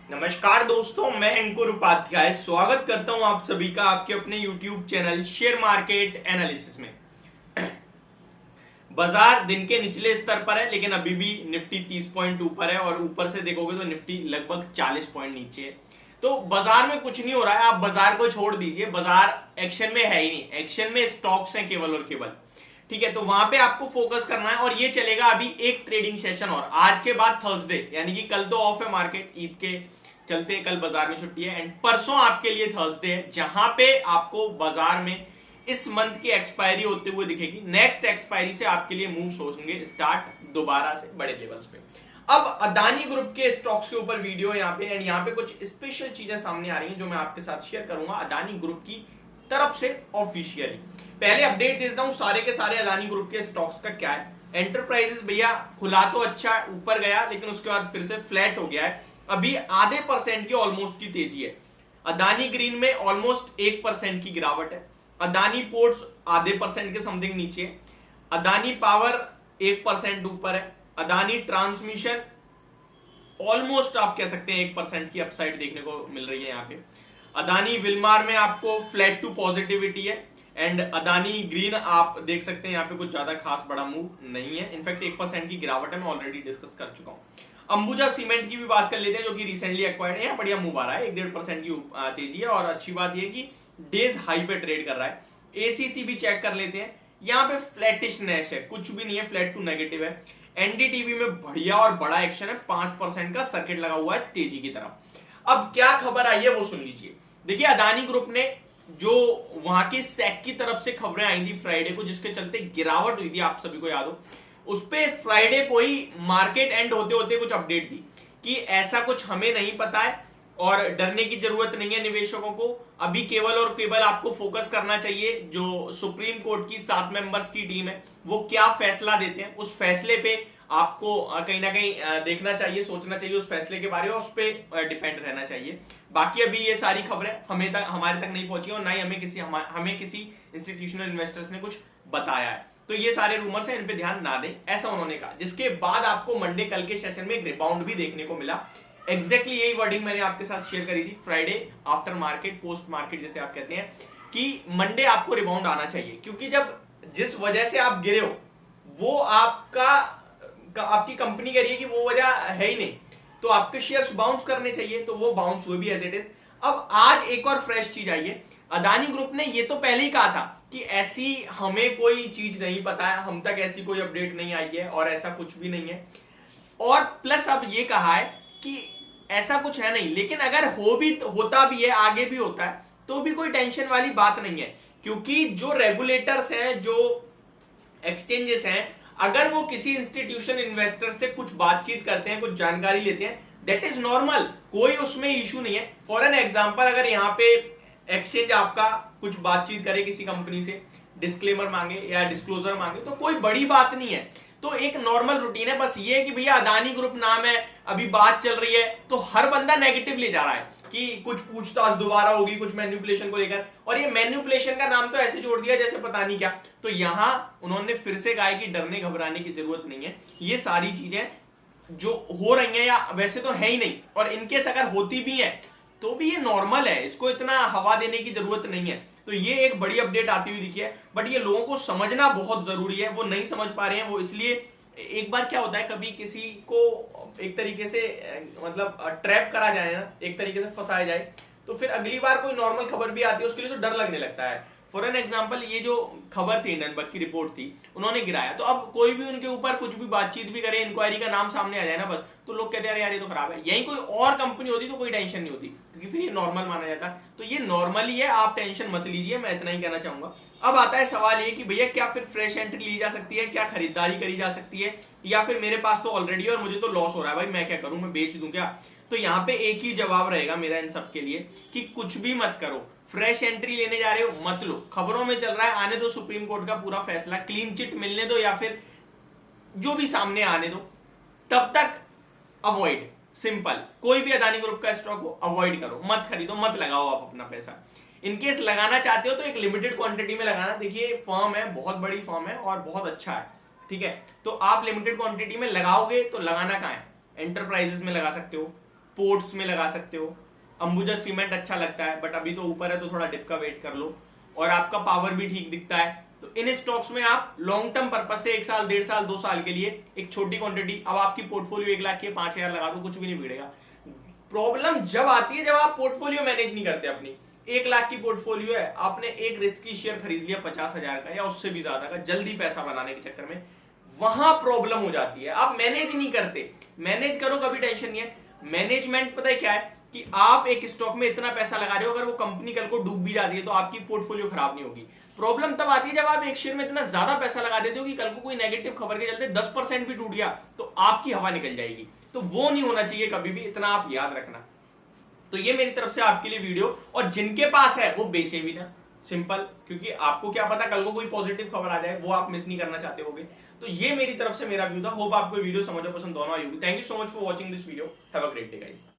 नमस्कार दोस्तों, मैं अंकुर उपाध्याय स्वागत करता हूं आप सभी का आपके अपने YouTube channel share market analysis में। बाजार दिन के निचले स्तर पर है, लेकिन अभी भी निफ्टी 30 पॉइंट ऊपर है और ऊपर से देखोगे तो निफ्टी लगभग 40 पॉइंट नीचे है। तो बाजार में कुछ नहीं हो रहा है, आप बाजार को छोड़ दीजिए, बाजार एक्शन में है ही नहीं। एक्शन में स्टॉक्स हैं केवल और केवल, ठीक है। तो वहां पे आपको फोकस करना है और ये चलेगा अभी एक ट्रेडिंग सेशन और आज के बाद थर्सडे, यानी कि कल तो ऑफ है मार्केट, ईद के चलते कल बाजार में छुट्टी है, एंड परसों आपके लिए थर्सडे है, जहां पे आपको बाजार में इस मंथ की एक्सपायरी होते हुए दिखेगी। नेक्स्ट एक्सपायरी से आपके लिए मूव्स होंगे स्टार्ट दोबारा से बड़े लेवल्स पे। अब अदानी ग्रुप के स्टॉक्स के ऊपर वीडियो है यहाँ पे, एंड यहाँ पे कुछ स्पेशल चीजें सामने आ रही हैं जो मैं आपके साथ शेयर करूंगा अदानी ग्रुप की तरफ से ऑफिशियली। पहले अपडेट दे देता हूं सारे के सारे अदानी ग्रुप के स्टॉक्स का क्या है। एंटरप्राइजेस भैया खुला तो अच्छा ऊपर गया, लेकिन उसके बाद फिर से फ्लैट हो गया है। अभी आधे परसेंट की ऑलमोस्ट की तेजी है। अदानी ग्रीन में ऑलमोस्ट 1% की गिरावट है। अदानी पोर्ट्स आधे परसेंट के समथिंग नीचे है। अदानी पावर 1% ऊपर है। अदानी ट्रांसमिशन ऑलमोस्ट आप कह सकते हैं 1% की अपसाइड देखने को मिल रही है यहाँ पे। अदानी विलमार में आपको फ्लैट टू पॉजिटिविटी है, एंड अदानी ग्रीन आप देख सकते हैं यहाँ पे कुछ ज्यादा खास बड़ा मूव नहीं है। इनफैक्ट 1% की गिरावट है, मैं ऑलरेडी डिस्कस कर चुका हूं। अंबुजा सीमेंट की भी बात कर लेते हैं, जो कि रिसेंटली एक्वायर्ड है। बढ़िया मूव आ रहा है, 1-1.5% की तेजी है, और अच्छी बात यह कि डेज हाई पे ट्रेड कर रहा है। एसीसी भी चेक कर लेते हैं, यहाँ पे फ्लैटिशनेस है, कुछ भी नहीं है, फ्लैट टू नेगेटिव है। एनडीटीवी में बढ़िया और बड़ा एक्शन है, 5% का सर्किट लगा हुआ है तेजी की तरफ। अब क्या खबर आई है वो सुन लीजिए। देखिए, अदानी ग्रुप ने जो वहां की सेक की तरफ से खबरें आई थी फ्राइडे को, जिसके चलते गिरावट हुई थी, आप सभी को याद हो, उस पे फ्राइडे को ही मार्केट एंड होते होते कुछ अपडेट दी कि ऐसा कुछ हमें नहीं पता है और डरने की जरूरत नहीं है निवेशकों को। अभी केवल और केवल आपको फोकस करना चाहिए जो सुप्रीम कोर्ट की 7 मेंबर्स की टीम है वो क्या फैसला देते हैं, उस फैसले पे आपको कहीं ना कहीं देखना चाहिए, सोचना चाहिए उस फैसले के बारे में, उस पर डिपेंड रहना चाहिए। बाकी अभी ये सारी खबरें हमारे तक नहीं पहुंची और ना ही हमें किसी इंस्टीट्यूशनल इन्वेस्टर्स ने कुछ बताया है। तो ये सारे रूमर्स हैं, इन पे ध्यान ना दें, ऐसा उन्होंने कहा। जिसके बाद आपको मंडे कल के सेशन में एक रिबाउंड भी देखने को मिला। एग्जैक्टली यही वर्डिंग मैंने आपके साथ शेयर करी थी Friday after market, post market जैसे आप कहते हैं, कि मंडे आपको रिबाउंड आना चाहिए, क्योंकि जब जिस वजह से आप गिरे हो वो आपकी कंपनी कह रही है कि वो वजह है ही नहीं, तो आपके शेयर्स बाउंस करने चाहिए, तो वो बाउंस हुए भी एज इट इज। अब आज एक और फ्रेश चीज आई है। अदानी ग्रुप ने ये तो पहले ही कहा था कि ऐसी हमें कोई चीज नहीं पता है, हम तक ऐसी कोई अपडेट नहीं आई है और ऐसा कुछ भी नहीं है, और प्लस अब ये कहा है कि ऐसा कुछ है नहीं, लेकिन अगर होता भी है, आगे भी होता है, तो भी कोई टेंशन वाली बात नहीं है, क्योंकि जो रेगुलेटर्स हैं, जो एक्सचेंजेस हैं, अगर वो किसी इंस्टीट्यूशन इन्वेस्टर से कुछ बातचीत करते हैं, कुछ जानकारी लेते हैं, दैट इज नॉर्मल, कोई उसमें इशू नहीं है। फॉर एन एग्जांपल, अगर यहाँ पे एक्सचेंज आपका कुछ बातचीत करे किसी कंपनी से, डिस्क्लेमर मांगे या डिस्क्लोजर मांगे, तो कोई बड़ी बात नहीं है, तो एक नॉर्मल रूटीन है। बस ये कि भैया अदानी ग्रुप नाम है, अभी बात चल रही है, तो हर बंदा नेगेटिव ले जा रहा है कि कुछ पूछताछ दोबारा होगी, कुछ मैन्युपुलेशन को लेकर, और ये मैन्युपुलेशन का नाम तो ऐसे जोड़ दिया जैसे पता नहीं क्या। तो यहां उन्होंने फिर से कहा कि डरने घबराने की जरूरत नहीं है, ये सारी चीजें जो हो रही हैं या वैसे तो है ही नहीं, और इनकेस अगर होती भी है तो भी ये नॉर्मल है, इसको इतना हवा देने की जरूरत नहीं है। तो ये एक बड़ी अपडेट आती हुई दिखी है, बट ये लोगों को समझना बहुत जरूरी है, वो नहीं समझ पा रहे हैं। वो इसलिए, एक बार क्या होता है, कभी किसी को एक तरीके से मतलब ट्रैप करा जाए ना, एक तरीके से फंसाया जाए, तो फिर अगली बार कोई नॉर्मल खबर भी आती है उसके लिए तो डर लगने लगता है। फॉर एन एग्जाम्पल, ये जो खबर थी, ननबक की रिपोर्ट थी, उन्होंने गिराया, तो अब कोई भी उनके ऊपर कुछ भी बातचीत भी करे, इंक्वायरी का नाम सामने आ जाए ना, बस तो लोग कहते हैं यार ये तो खराब है। यही कोई और कंपनी होती तो कोई टेंशन नहीं होती, क्योंकि फिर ये नॉर्मल माना जाता। तो ये नॉर्मली है, आप टेंशन मत लीजिए, मैं इतना ही कहना चाहूंगा। अब आता है सवाल ये कि भैया क्या फिर फ्रेश एंट्री ली जा सकती है, क्या खरीदारी करी जा सकती है, या फिर मेरे पास तो ऑलरेडी और मुझे तो लॉस हो रहा है, भाई मैं क्या करूं, मैं बेच दूं क्या? तो यहाँ पे एक ही जवाब रहेगा मेरा इन सब के लिए कि कुछ भी मत करो, फ्रेश एंट्री लेने जा रहे हो मत लो। खबरों में चल रहा है, आने दो सुप्रीम कोर्ट का पूरा फैसला, क्लीन चिट मिलने दो या फिर जो भी सामने आने दो, तब तक अवॉइड। सिंपल, कोई भी अदानी ग्रुप का स्टॉक हो अवॉइड करो, मत खरीदो, मत लगाओ आप अपना पैसा। इनकेस लगाना चाहते हो तो एक लिमिटेड क्वांटिटी में लगाना। देखिए, फर्म है, बहुत बड़ी फर्म है और बहुत अच्छा है, ठीक है, तो आप लिमिटेड क्वांटिटी में लगाओगे तो लगाना कहाँ है, एंटरप्राइजेस में लगा सकते हो, पोर्ट्स में लगा सकते हो। अंबुजा सीमेंट अच्छा लगता है, बट अभी तो ऊपर है तो थोड़ा डिप का वेट कर लो, और आपका पावर भी ठीक दिखता है। तो इन स्टॉक्स में आप लॉन्ग टर्म पर्पस से 1 साल, 1.5 साल, 2 साल के लिए एक छोटी क्वांटिटी, अब आपकी पोर्टफोलियो 1 लाख की 5,000 लगा दो, कुछ भी नहीं बिगड़ेगा। प्रॉब्लम जब आती है जब आप पोर्टफोलियो मैनेज नहीं करते अपनी। 1 लाख की पोर्टफोलियो है, आपने एक रिस्की शेयर खरीद लिया 50,000 का या उससे भी ज्यादा का, जल्दी पैसा बनाने के चक्कर में, वहां प्रॉब्लम हो जाती है। आप मैनेज नहीं करते, मैनेज करो कभी टेंशन नहीं है। मैनेजमेंट पता है क्या है कि आप एक स्टॉक में इतना पैसा लगा रहे हो, अगर वो कंपनी कल को डूब भी जाती है तो आपकी पोर्टफोलियो खराब नहीं होगी। प्रॉब्लम तब आती है जब आप एक शेयर में इतना ज्यादा पैसा लगा देते हो कि कल को कोई नेगेटिव खबर के चलते 10% भी टूट गया तो आपकी हवा निकल जाएगी। तो वो नहीं होना चाहिए कभी भी, इतना आप याद रखना। तो ये मेरी तरफ से आपके लिए वीडियो, और जिनके पास है वो बेचे भी ना, सिंपल, क्योंकि आपको क्या पता कल को कोई पॉजिटिव खबर आ जाए, वो आप मिस नहीं करना चाहते होगे। तो ये मेरी तरफ से मेरा व्यू था। होप आपको वीडियो समझ पसंद दोनों आई होगी। Thank you so much for watching this video. Have a great day guys.